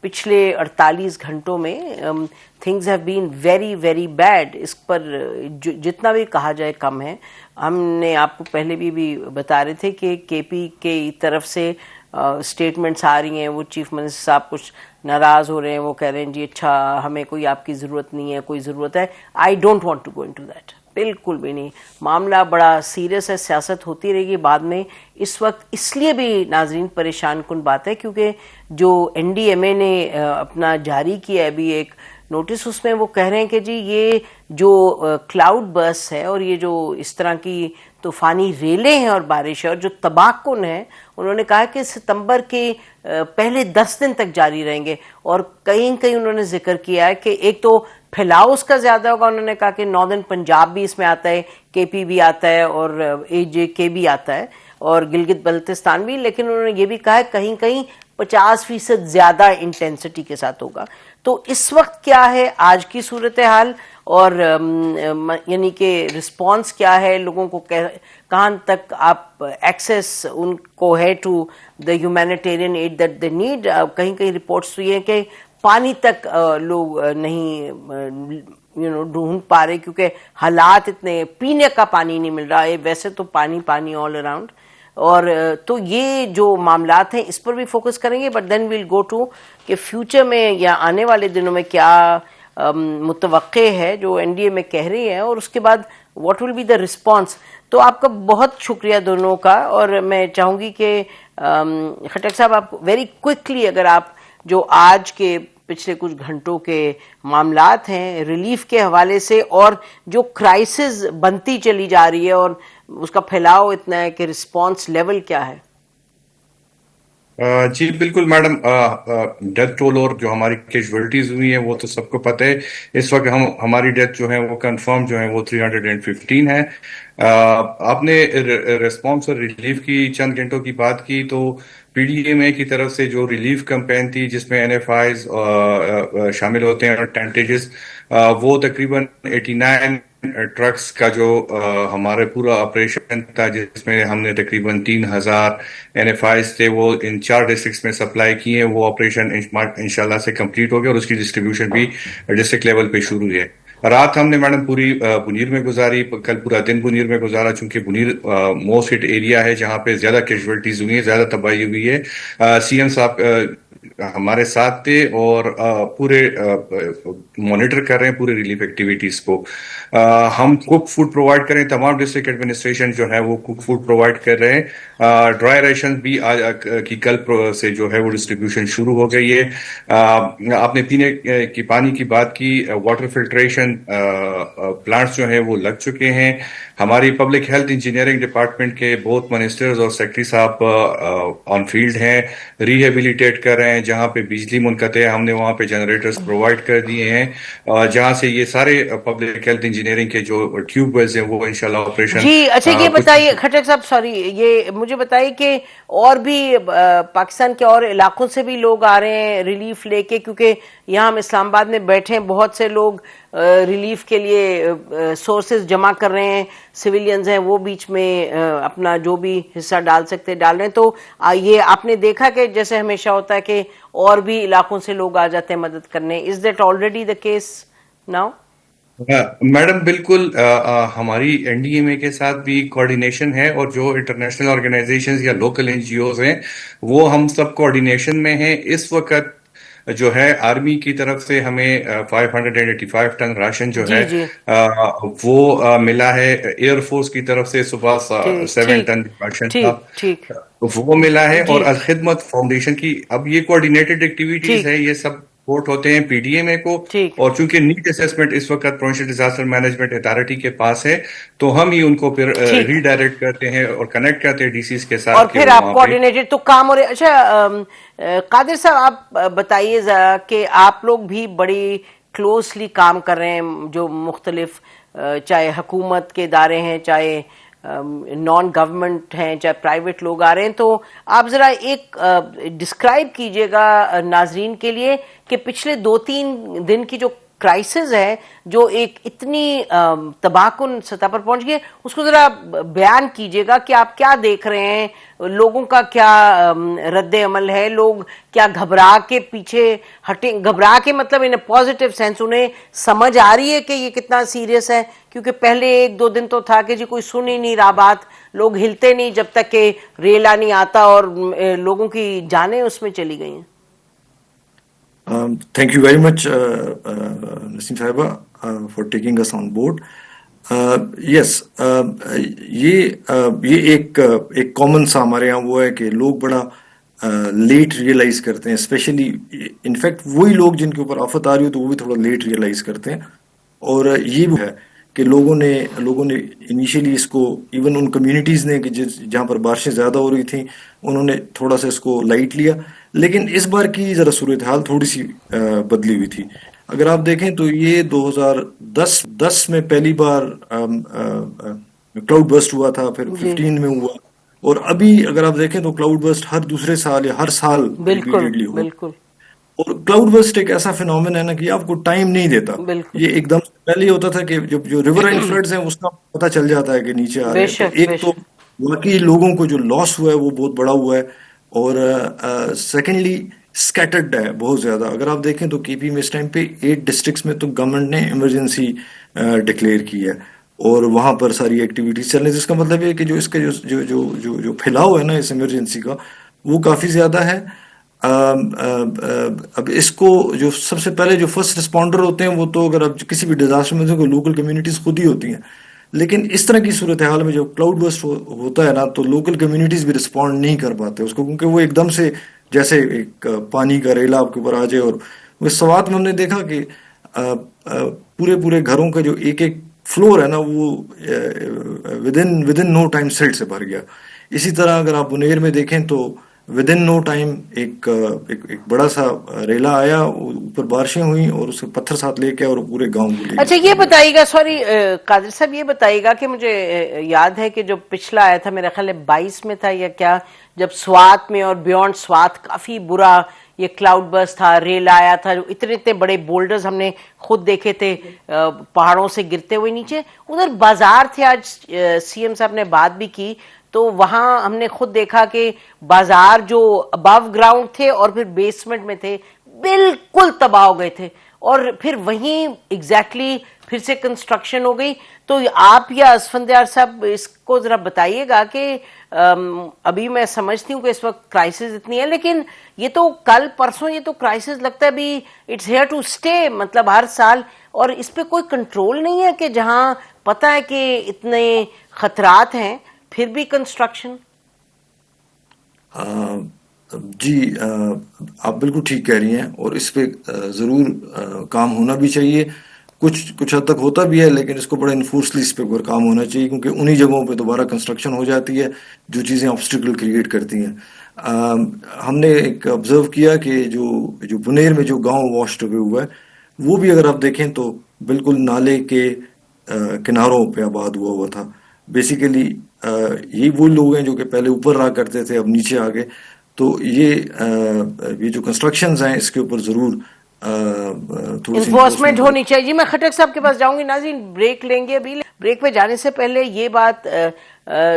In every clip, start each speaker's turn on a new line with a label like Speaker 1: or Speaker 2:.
Speaker 1: پچھلے 48 گھنٹوں میں things have been very very bad. اس پر جتنا بھی کہا جائے کم ہے. ہم نے آپ کو پہلے بھی بتا رہے تھے کہ کے پی کی طرف سے اسٹیٹمنٹس آ رہی ہیں, وہ چیف منسٹر صاحب کچھ ناراض ہو رہے ہیں, وہ کہہ رہے ہیں جی اچھا ہمیں کوئی آپ کی ضرورت نہیں ہے, کوئی ضرورت ہے. I don't want to go into that, بالکل بھی نہیں. معاملہ بڑا سیریس ہے, سیاست ہوتی رہے گی بعد میں. اس وقت اس لیے بھی ناظرین پریشان کن بات ہے کیونکہ جو این ڈی ایم اے نے اپنا جاری کیا ہے ابھی ایک نوٹس, اس میں وہ کہہ رہے ہیں کہ جی یہ جو کلاؤڈ برس ہے اور یہ جو اس طرح کی طوفانی ریلیں ہیں اور بارش ہے اور جو تباہ کن ہے, انہوں نے کہا کہ ستمبر کے پہلے 10 دن تک جاری رہیں گے. اور کہیں انہوں نے ذکر کیا ہے کہ ایک تو پھیلاؤ اس کا زیادہ ہوگا. انہوں نے کہا کہ ناردرن پنجاب بھی اس میں آتا ہے, کے پی بھی آتا ہے اور اے جے کے بھی آتا ہے اور گلگت بلتستان بھی, لیکن انہوں نے یہ بھی کہا ہے کہیں 50% زیادہ انٹینسٹی کے ساتھ ہوگا. تو اس وقت کیا ہے آج کی صورتحال اور یعنی کہ رسپانس کیا ہے لوگوں کو, کہاں تک آپ ایکسیس ان کو ہے to the humanitarian aid that they need. کہیں رپورٹس ہوئی ہیں کہ پانی تک لوگ نہیں ڈھونڈ پا رہے کیونکہ حالات اتنے, پینے کا پانی نہیں مل رہا ہے, ویسے تو پانی آل اراؤنڈ. اور تو یہ جو معاملات ہیں اس پر بھی فوکس کریں گے, but then we'll go to کہ فیوچر میں یا آنے والے دنوں میں کیا متوقع ہے جو این ڈی اے میں کہہ رہی ہے, اور اس کے بعد what will be the response. تو آپ کا بہت شکریہ دونوں کا, اور میں چاہوں گی کہ خٹک صاحب آپ ویری کوئکلی اگر آپ جو آج کے پچھلے کچھ گھنٹوں کے معاملات ہیں ریلیف کے حوالے سے اور جو کرائسس بنتی چلی جا رہی ہے اور اس کا پھیلاؤ اتنا ہے کہ رسپانس لیول کیا ہے.
Speaker 2: جی بالکل میڈم, ڈیتھ ٹول اور جو ہماری کیجویلٹیز ہوئی ہیں وہ تو سب کو پتہ ہے. اس وقت ہماری ڈیتھ جو ہے وہ کنفرم جو ہے وہ 315 ہے. آپ نے ریسپانس اور ریلیف کی چند گھنٹوں کی بات کی, تو پی ڈی ایم اے کی طرف سے جو ریلیف کمپین تھی جس میں این ایف آئیز شامل ہوتے ہیں اور ٹینٹیجز, وہ تقریباً 89 ٹرکس کا جو ہمارے پورا آپریشن تھا جس میں ہم نے تقریباً 3000 این ایف آئیز تھے وہ ان 4 ڈسٹرکٹس میں سپلائی کیے. وہ آپریشن انشاءاللہ سے کمپلیٹ ہو گیا اور اس کی ڈسٹریبیوشن بھی ڈسٹرکٹ لیول پہ شروع ہے. رات ہم نے میڈم پوری بنیر میں گزاری, کل پورا دن بنیر میں گزارا, چونکہ بنیر موسٹ ہٹ ایریا ہے جہاں پہ زیادہ کیجویلٹیز ہوئی ہیں, زیادہ تباہی ہوئی ہے. سی ایم صاحب ہمارے ساتھ تھے اور پورے مانیٹر کر رہے ہیں پورے ریلیف ایکٹیویٹیز کو. ہم کوک فوڈ پرووائڈ کریں, تمام ڈسٹرکٹ ایڈمنسٹریشن جو ہے وہ کوک فوڈ پرووائڈ کر رہے ہیں. ڈرائی ریشن بھی آج کی کل سے جو ہے وہ ڈسٹریبیوشن شروع ہو گئی ہے. آپ نے پینے کی پانی کی بات کی, واٹر فلٹریشن پلانٹس جو ہیں وہ لگ چکے ہیں. ہماری پبلک ہیلتھ انجینئرنگ ڈپارٹمنٹ کے بہت منسٹرز اور سیکرٹری صاحب آن فیلڈ ہیں, ریہیبلیٹیٹ کر رہے ہیں. جہاں پہ بجلی منقطع ہے ہم نے وہاں پہ جنریٹرز پرووائڈ کر دیے ہیں, جہاں سے یہ سارے پبلک ہیلتھ انجینئرنگ کے جو ٹیوب ویلز ہیں وہ انشاءاللہ آپریشن.
Speaker 1: جی اچھا یہ بتائیے کھٹک صاحب, سوری یہ مجھے بتائیے کہ اور بھی پاکستان کے اور علاقوں سے بھی لوگ آ رہے ہیں ریلیف لے کے, کیونکہ یہاں ہم اسلام آباد میں بیٹھے ہیں, بہت سے لوگ ریلیف کے لیے سورسز جمع کر رہے ہیں, سویلینز ہیں وہ بیچ میں اپنا جو بھی حصہ ڈال سکتے ڈال رہے ہیں. تو یہ آپ نے دیکھا کہ جیسے ہمیشہ ہوتا ہے کہ اور بھی علاقوں سے لوگ آ جاتے ہیں مدد کرنے, is that already the case now?
Speaker 2: Madam بالکل, ہماری این ڈی ایم اے کے ساتھ بھی کوارڈینیشن ہے, اور جو انٹرنیشنل آرگنائزیشنز یا لوکل این جی اوز ہیں وہ ہم سب کوارڈینیشن میں ہیں. اس وقت جو ہے آرمی کی طرف سے ہمیں 585 ٹن راشن جو ہے وہ ملا ہے. ایئر فورس کی طرف سے صبح 7 ٹن راشن تھا وہ ملا ہے, اور الخدمت فاؤنڈیشن کی اب یہ کوارڈینیٹڈ ایکٹیویٹیز ہے, یہ سب سپورٹ ہوتے ہیں پی ڈی ایم اے کو. اور چونکہ نیڈ اسیسمنٹ اس وقت پروونشل ڈیزاسٹر مینجمنٹ اتھارٹی کے پاس ہے تو ہم ہی ان کو پھر ری ڈائریکٹ کرتے ہیں اور کنیکٹ کرتے ہیں ڈی سیز کے ساتھ,
Speaker 1: اور پھر آپ کوارڈینیٹڈ تو کام ہو رہے. اچھا قادر صاحب آپ بتائیے ذرا کہ آپ لوگ بھی بڑی کلوزلی کام کر رہے ہیں, جو مختلف چاہے حکومت کے ادارے ہیں, چاہے نان گورنمنٹ ہیں, چاہے پرائیویٹ لوگ آ رہے ہیں, تو آپ ذرا ایک ڈسکرائب کیجئے گا ناظرین کے لیے کہ پچھلے 2-3 دن کی جو کرائسس ہے جو ایک اتنی تباہ کن سطح پر پہنچ گئی، اس کو ذرا بیان کیجئے گا کہ آپ کیا دیکھ رہے ہیں، لوگوں کا کیا رد عمل ہے، لوگ کیا گھبرا کے پیچھے ہٹیں، گھبرا کے مطلب ان پازیٹیو سینس انہیں سمجھ آ رہی ہے کہ یہ کتنا سیریس ہے؟ کیونکہ پہلے 1-2 دن تو تھا کہ جی کوئی سن ہی نہیں رہا بات، لوگ ہلتے نہیں جب تک کہ ریلا نہیں آتا، اور لوگوں کی جانیں اس میں چلی گئی ہیں.
Speaker 3: Thank you very much, Naseem Sahiba, for taking us on board. Yes, یہ ایک کامن سا ہمارے یہاں وہ ہے کہ لوگ بڑا لیٹ ریئلائز کرتے ہیں، اسپیشلی انفیکٹ وہی لوگ جن کے اوپر آفت آ رہی ہو تو وہ بھی تھوڑا لیٹ ریئلائز کرتے ہیں. اور یہ بھی ہے کہ لوگوں نے انیشیلی اس کو، ایون ان کمیونٹیز نے کہ جہاں پر بارشیں زیادہ ہو رہی تھیں، انہوں نے تھوڑا سا اس کو لائٹ لیا. لیکن اس بار کی ذرا صورتحال تھوڑی سی بدلی ہوئی تھی. اگر آپ دیکھیں تو یہ 2010 میں پہلی بار کلاؤڈ برسٹ ہوا تھا، پھر 15 میں ہوا، اور ابھی اگر آپ دیکھیں تو کلاؤڈ برسٹ ہر دوسرے سال یا ہر سال ریپیٹڈلی ہو.
Speaker 1: بالکل.
Speaker 3: اور کلاؤڈ برسٹ ایک ایسا فینومین ہے نا کہ آپ کو ٹائم نہیں دیتا. یہ ایک دم سے پہلے ہی ہوتا تھا کہ جب جو ریور اینڈ فلڈز ہیں اس کا پتہ چل جاتا ہے کہ نیچے آ رہے ہیں. تو ایک تو واقعی لوگوں کو جو لاس ہوا ہے وہ بہت بڑا ہوا ہے، اور سیکنڈلی اسکیٹرڈ ہے بہت زیادہ. اگر آپ دیکھیں تو کے پی میں اس ٹائم پہ 8 ڈسٹرکٹس میں تو گورنمنٹ نے ایمرجنسی ڈکلیئر کی ہے، اور وہاں پر ساری ایکٹیویٹیز چل رہی ہیں، جس کا مطلب ہے کہ جو اس کا جو پھیلاؤ ہے نا اس ایمرجنسی کا وہ کافی زیادہ ہے. اب اس کو جو سب سے پہلے جو فرسٹ رسپونڈر ہوتے ہیں وہ تو اگر اب کسی بھی ڈیزاسٹر میں تو لوکل کمیونٹیز خود ہی ہوتی ہیں. لیکن اس طرح کی صورتحال میں جو کلاؤڈ برسٹ ہوتا ہے نا تو لوکل کمیونٹیز بھی رسپونڈ نہیں کر پاتے اس کو، کیونکہ وہ ایک دم سے جیسے ایک پانی کا ریلا آپ کے اوپر آ جائے. اور اس سوات میں ہم نے دیکھا کہ پورے گھروں کا جو ایک فلور ہے نا وہ ودن نو ٹائم سیلٹ سے بھر گیا. اسی طرح اگر آپ بنیر میں دیکھیں تو ودن نو ٹائم ایک بڑا سا ریلا آیا، اوپر بارشیں ہوئیں اور اسے پتھر ساتھ لے کے اور پورے گاؤں کو لے گیا.
Speaker 1: اچھا یہ بتائیے گا، سوری قادر صاحب، یہ بتائیے گا کہ مجھے یاد ہے کہ جو پچھلا آیا تھا میرا خیال ہے 22 میں تھا یا کیا، جب سوات میں اور بیونڈ سوات کافی برا یہ کلاؤڈ برسٹ تھا، ریل آیا تھا، اتنے بڑے بولڈرز ہم نے خود دیکھے تھے پہاڑوں سے گرتے ہوئے نیچے. ادھر بازار تھے، آج سی ایم صاحب نے بات بھی کی، تو وہاں ہم نے خود دیکھا کہ بازار جو ابو گراؤنڈ تھے اور پھر بیسمنٹ میں تھے بالکل تباہ ہو گئے تھے، اور پھر وہیں ایگزیکٹلی پھر سے کنسٹرکشن ہو گئی. تو آپ یا اسفندیار صاحب اس کو ذرا بتائیے گا کہ ابھی میں سمجھتی ہوں کہ اس وقت کرائسس اتنی ہے، لیکن یہ تو کل پرسوں یہ تو کرائسس لگتا ہے ابھی اٹس ہیئر ٹو اسٹے، مطلب ہر سال، اور اس پہ کوئی کنٹرول نہیں ہے کہ جہاں پتہ ہے کہ اتنے خطرات ہیں پھر بھی کنسٹرکشن.
Speaker 3: جی آپ بالکل ٹھیک کہہ رہی ہیں، اور اس پہ ضرور کام ہونا بھی چاہیے. کچھ حد تک ہوتا بھی ہے، لیکن اس کو بڑا انفورسلی اس پہ کام ہونا چاہیے، کیونکہ انہی جگہوں پہ دوبارہ کنسٹرکشن ہو جاتی ہے جو چیزیں آبسٹیکل کریٹ کرتی ہیں. ہم نے ایک آبزرو کیا کہ جو بنیر میں جو گاؤں واشڈ ہوئے ہوا ہے وہ بھی اگر آپ دیکھیں تو بالکل نالے کے کناروں پہ آباد ہوا تھا. بیسیکلی یہی وہ لوگ ہیں جو کہ پہلے اوپر رہا کرتے تھے، اب نیچے آ گئے. تو یہ جو کنسٹرکشنز ہیں اس کے اوپر ضرور
Speaker 1: انفورسمنٹ ہونی چاہیے. جی میں خٹک صاحب کے پاس جاؤں گی. ناظرین بریک لیں گے، ابھی بریک پہ جانے سے پہلے یہ بات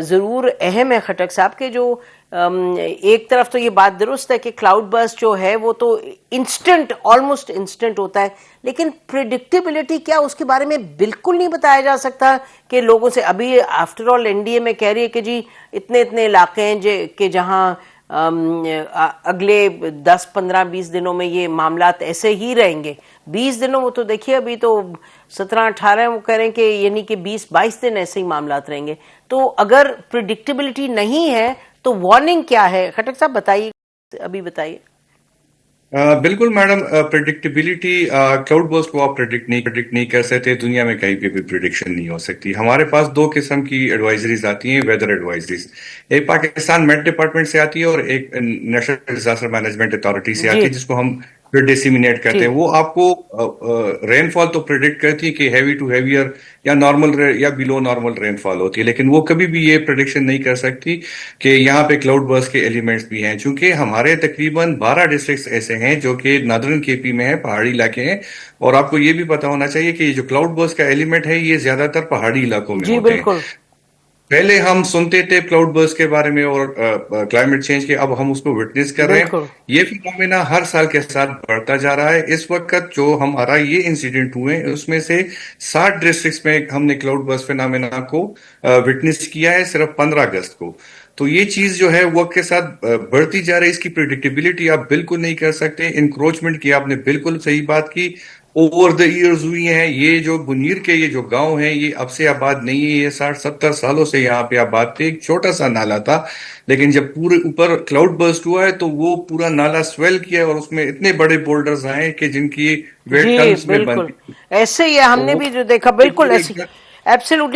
Speaker 1: ضرور اہم ہے خٹک صاحب کہ جو ایک طرف تو یہ بات درست ہے کہ کلاؤڈ برسٹ جو ہے وہ تو انسٹنٹ، آلموسٹ انسٹنٹ ہوتا ہے، لیکن پریڈکٹیبلٹی کیا اس کے بارے میں بالکل نہیں بتایا جا سکتا کہ لوگوں سے. ابھی after all N D A میں کہہ رہی ہے کہ جی اتنے علاقے ہیں کہ جہاں اگلے 10 15 20 دنوں میں یہ معاملات ایسے ہی رہیں گے. 20 دنوں وہ تو دیکھیے ابھی تو 17 18 وہ کہہ رہے ہیں کہ یعنی کہ 20 22 دن ایسے ہی معاملات رہیں گے. تو اگر پریڈکٹیبلٹی نہیں ہے تو وارننگ کیا ہے؟ خٹک صاحب بتائیے، ابھی بتائیے.
Speaker 2: بالکل میڈم، پریڈکٹیبلٹی کلاؤڈ برسٹ کو آپ پریڈکٹ نہیں کر سکتے، دنیا میں کہیں پہ بھی پریڈکشن نہیں ہو سکتی. ہمارے پاس 2 قسم کی ایڈوائزریز آتی ہیں، ویدر ایڈوائزریز. ایک پاکستان میٹ ڈپارٹمنٹ سے آتی ہے اور ایک نیشنل ڈیزاسٹر مینجمنٹ اتھارٹی سے آتی ہے، جس کو ہم جو ڈیسیمینیٹ کرتے
Speaker 1: جی
Speaker 2: ہیں، وہ آپ کو رین فال تو پریڈکٹ کرتی ہے کہ ہیوی ٹو ہیویئر یا نارمل یا بلو نارمل رین فال ہوتی ہے، لیکن وہ کبھی بھی یہ پریڈکشن نہیں کر سکتی کہ یہاں پہ کلاؤڈ برسٹ کے ایلیمنٹس بھی ہیں، چونکہ ہمارے تقریباً 12 ڈسٹرکٹس ایسے ہیں جو کہ نادرن کے پی میں ہیں، پہاڑی علاقے ہیں، اور آپ کو یہ بھی پتا ہونا چاہیے کہ یہ جو کلاؤڈ برسٹ کا ایلیمنٹ ہے یہ زیادہ تر پہاڑی علاقوں میں
Speaker 1: جی
Speaker 2: ہوتے ہیں۔
Speaker 1: بالکل
Speaker 2: پہلے ہم سنتے تھے کلاؤڈ برسٹ کے بارے میں اور کلائمیٹ چینج کے، اب ہم اس کو وٹنس کر رہے ہیں۔
Speaker 1: بالکل
Speaker 2: یہ فینومینا ہر سال کے ساتھ بڑھتا جا رہا ہے۔ اس وقت جو ہمارا یہ انسیڈنٹ ہوئے ہیں اس میں سے 60 ڈسٹرکٹس میں ہم نے کلاؤڈ برسٹ فینومینا کو وٹنس کیا ہے صرف 15 اگست کو۔ تو یہ چیز جو ہے وقت کے ساتھ بڑھتی جا رہی ہے، اس کی پریڈکٹیبلٹی آپ بالکل نہیں کر سکتے۔ انکروچمنٹ کی آپ نے بالکل صحیح بات کی، اوور دا ایئرز ہوئی ہیں۔ یہ جو بنیر کے یہ جو گاؤں ہیں یہ اب سے آباد نہیں ہے، یہ 60-70 سالوں سے یہاں پہ آباد تھے۔ ایک چھوٹا سا نالا تھا، لیکن جب پورے اوپر کلاؤڈ برسٹ ہوا ہے تو وہ پورا نالا سویل کیا ہے اور اس میں اتنے بڑے بولڈرز آئے کہ جن کی ویٹ
Speaker 1: جی
Speaker 2: ٹنس میں
Speaker 1: بالکل
Speaker 2: بنتی،
Speaker 1: ایسے ہی ہے، ہم
Speaker 2: تو
Speaker 1: نے
Speaker 2: وہ
Speaker 1: بھی جو دیکھا بالکل ایسے ایبسلیوٹلی